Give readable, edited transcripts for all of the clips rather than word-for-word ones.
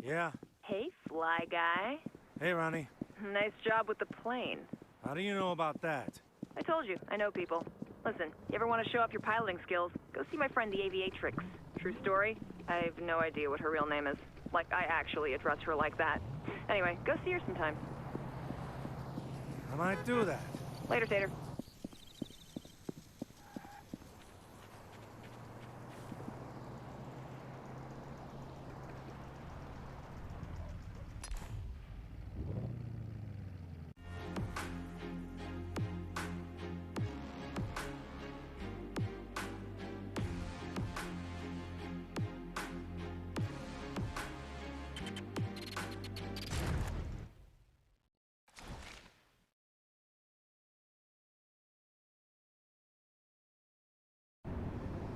Yeah. Hey, fly guy. Hey, Ronnie. Nice job with the plane. How do you know about that? I told you, I know people. Listen, you ever want to show off your piloting skills, go see my friend the Aviatrix. True story, I have no idea what her real name is. Like, I actually address her like that. Anyway, go see her sometime. I might do that. Later, Tater.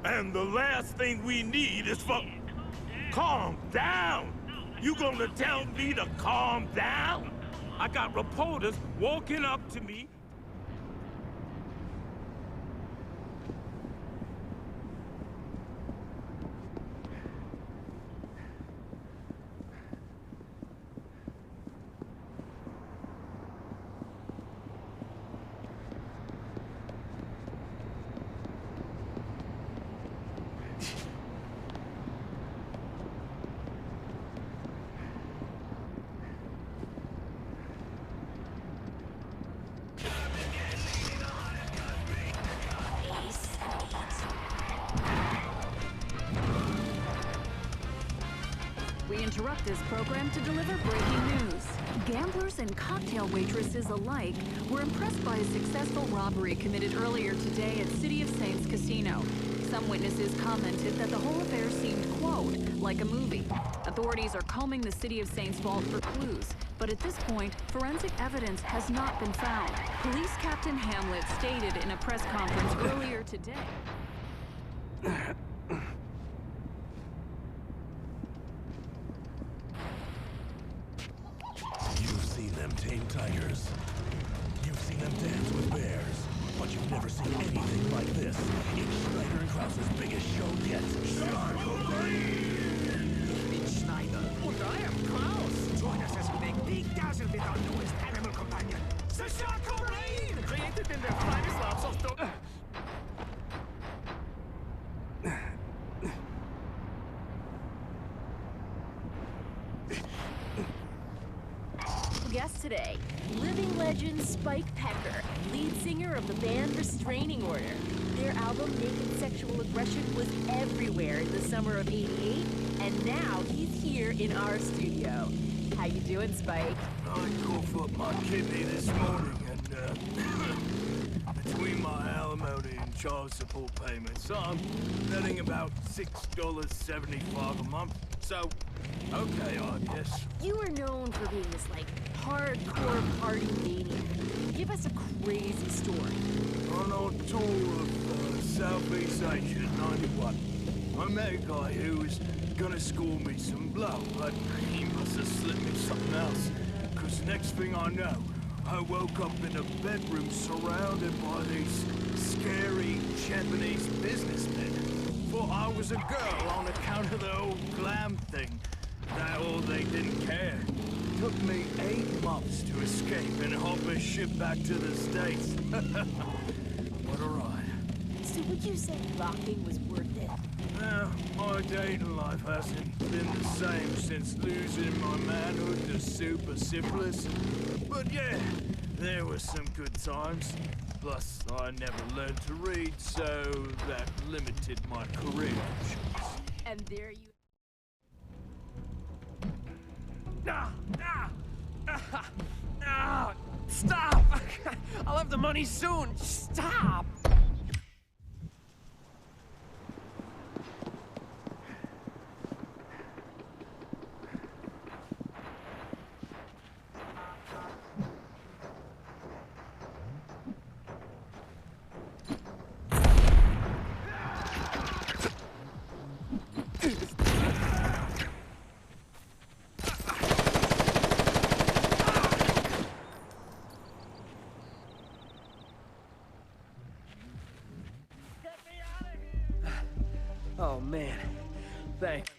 And the last thing we need is for... Calm down! You gonna tell me to calm down? I got reporters walking up to me. We interrupt this program to deliver breaking news. Gamblers and cocktail waitresses alike were impressed by a successful robbery committed earlier today at City of Saints Casino. Some witnesses commented that the whole affair seemed, quote, like a movie. Authorities are combing the City of Saints vault for clues, but at this point, forensic evidence has not been found. Police Captain Hamlet stated in a press conference earlier today. You've seen them tame tigers. You've seen them dance with bears. But you've never seen anything like this. It's Schneider and Krause's biggest show yet. Ich bin Schneider. Und I am Kraus. Join us as we make big dazzle with our newest animal companion, the Sharko Rain! Created in their finest labs of dog... Guest today, living legend Spike Pecker, lead singer of the band Restraining Order. Their album Naked Sexual Aggression was everywhere in the summer of '88, and now he's here in our studio. How you doing, Spike? I coughed up my kidney this morning, and between my alimony and child support payments, I'm netting about $6.75 a month. So, okay, I guess. You are known for being this, like, hardcore party maniac. Give us a crazy story. On our tour of Southeast Asia in '91, I met a guy who was gonna score me some blow, but he must have slipped me something else. Because next thing I know, I woke up in a bedroom surrounded by these scary Japanese businessmen. Thought I was a girl on account of the whole glam thing. That all they didn't care. Took me 8 months to escape and hop a ship back to the States. What a ride. So would you say rocking was worth it? My dating life hasn't been the same since losing my manhood to super syphilis. But yeah, there were some good times. Plus, I never learned to read, so that limited my career options. And there you... Stop! I'll have the money soon. Stop! Oh, man. Thanks.